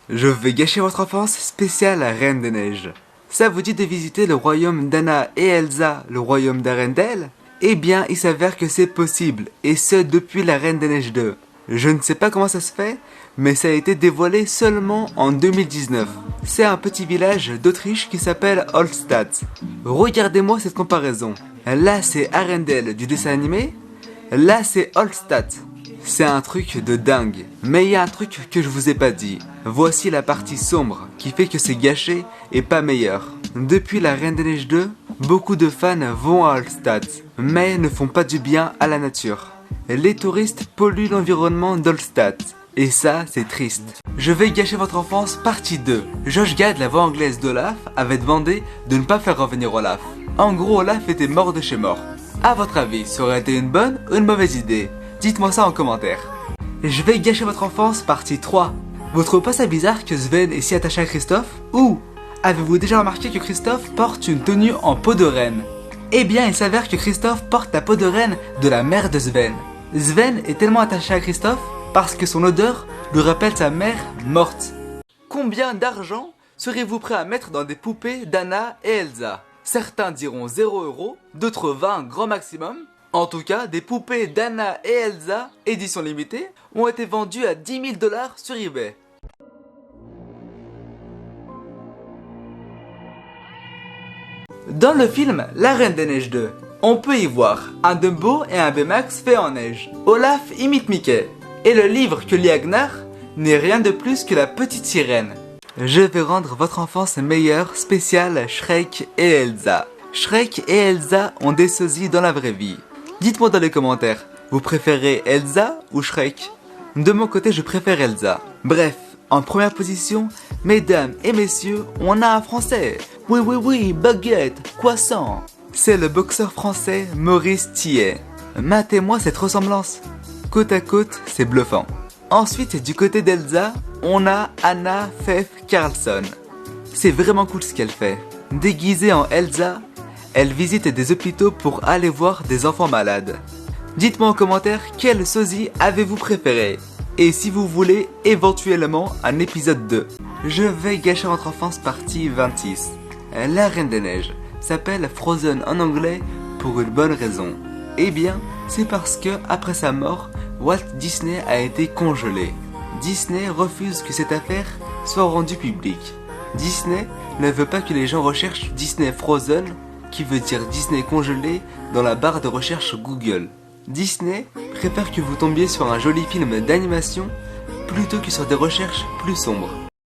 Je vais gâcher votre enfance spéciale à Reine des Neiges. Ça vous dit de visiter le royaume d'Anna et Elsa, le royaume d'Arendelle? Eh bien, il s'avère que c'est possible, et ce depuis la Reine des Neiges 2. Je ne sais pas comment ça se fait, mais ça a été dévoilé seulement en 2019. C'est un petit village d'Autriche qui s'appelle Holstadt. Regardez-moi cette comparaison. Là c'est Arendelle du dessin animé, là c'est Holstadt. C'est un truc de dingue. Mais il y a un truc que je vous ai pas dit. Voici la partie sombre qui fait que c'est gâché et pas meilleur. Depuis la Reine des Neiges 2, beaucoup de fans vont à Holstadt, mais ne font pas du bien à la nature. Les touristes polluent l'environnement d'Holstadt. Et ça, c'est triste. Je vais gâcher votre enfance, partie 2. Josh Gad, la voix anglaise d'Olaf, avait demandé de ne pas faire revenir Olaf. En gros, Olaf était mort de chez mort. À votre avis, ça aurait été une bonne ou une mauvaise idée? Dites-moi ça en commentaire. Je vais gâcher votre enfance, partie 3. Vous trouvez pas ça bizarre que Sven est si attaché à Christophe? Ou avez-vous déjà remarqué que Christophe porte une tenue en peau de reine? Eh bien, il s'avère que Christophe porte la peau de reine de la mère de Sven. Sven est tellement attaché à Christophe parce que son odeur lui rappelle sa mère morte. Combien d'argent serez-vous prêt à mettre dans des poupées d'Anna et Elsa? Certains diront 0 €, d'autres 20 grand maximum. En tout cas, des poupées d'Anna et Elsa, édition limitée, ont été vendues à 10 000 $ sur eBay. Dans le film La Reine des Neiges 2, on peut y voir un Dumbo et un Baymax fait en neige. Olaf imite Mickey. Et le livre que lit Agnar n'est rien de plus que la petite sirène. Je vais rendre votre enfance meilleure spéciale Shrek et Elsa. Shrek et Elsa ont des sosies dans la vraie vie. Dites-moi dans les commentaires, vous préférez Elsa ou Shrek? De mon côté, je préfère Elsa. Bref, en première position, mesdames et messieurs, on a un français. Oui, baguette, croissant. C'est le boxeur français Maurice Thielet. Matez-moi cette ressemblance. Côte à côte, c'est bluffant. Ensuite, du côté d'Elsa, on a Anna Faith Carlson. C'est vraiment cool ce qu'elle fait. Déguisée en Elsa, elle visite des hôpitaux pour aller voir des enfants malades. Dites-moi en commentaire quel sosie avez-vous préféré. Et si vous voulez éventuellement un épisode 2. Je vais gâcher votre enfance partie 26. La Reine des Neiges s'appelle Frozen en anglais pour une bonne raison. Eh bien, c'est parce que après sa mort, Walt Disney a été congelé. Disney refuse que cette affaire soit rendue publique. Disney ne veut pas que les gens recherchent Disney Frozen, qui veut dire Disney congelé, dans la barre de recherche Google. Disney préfère que vous tombiez sur un joli film d'animation plutôt que sur des recherches plus sombres.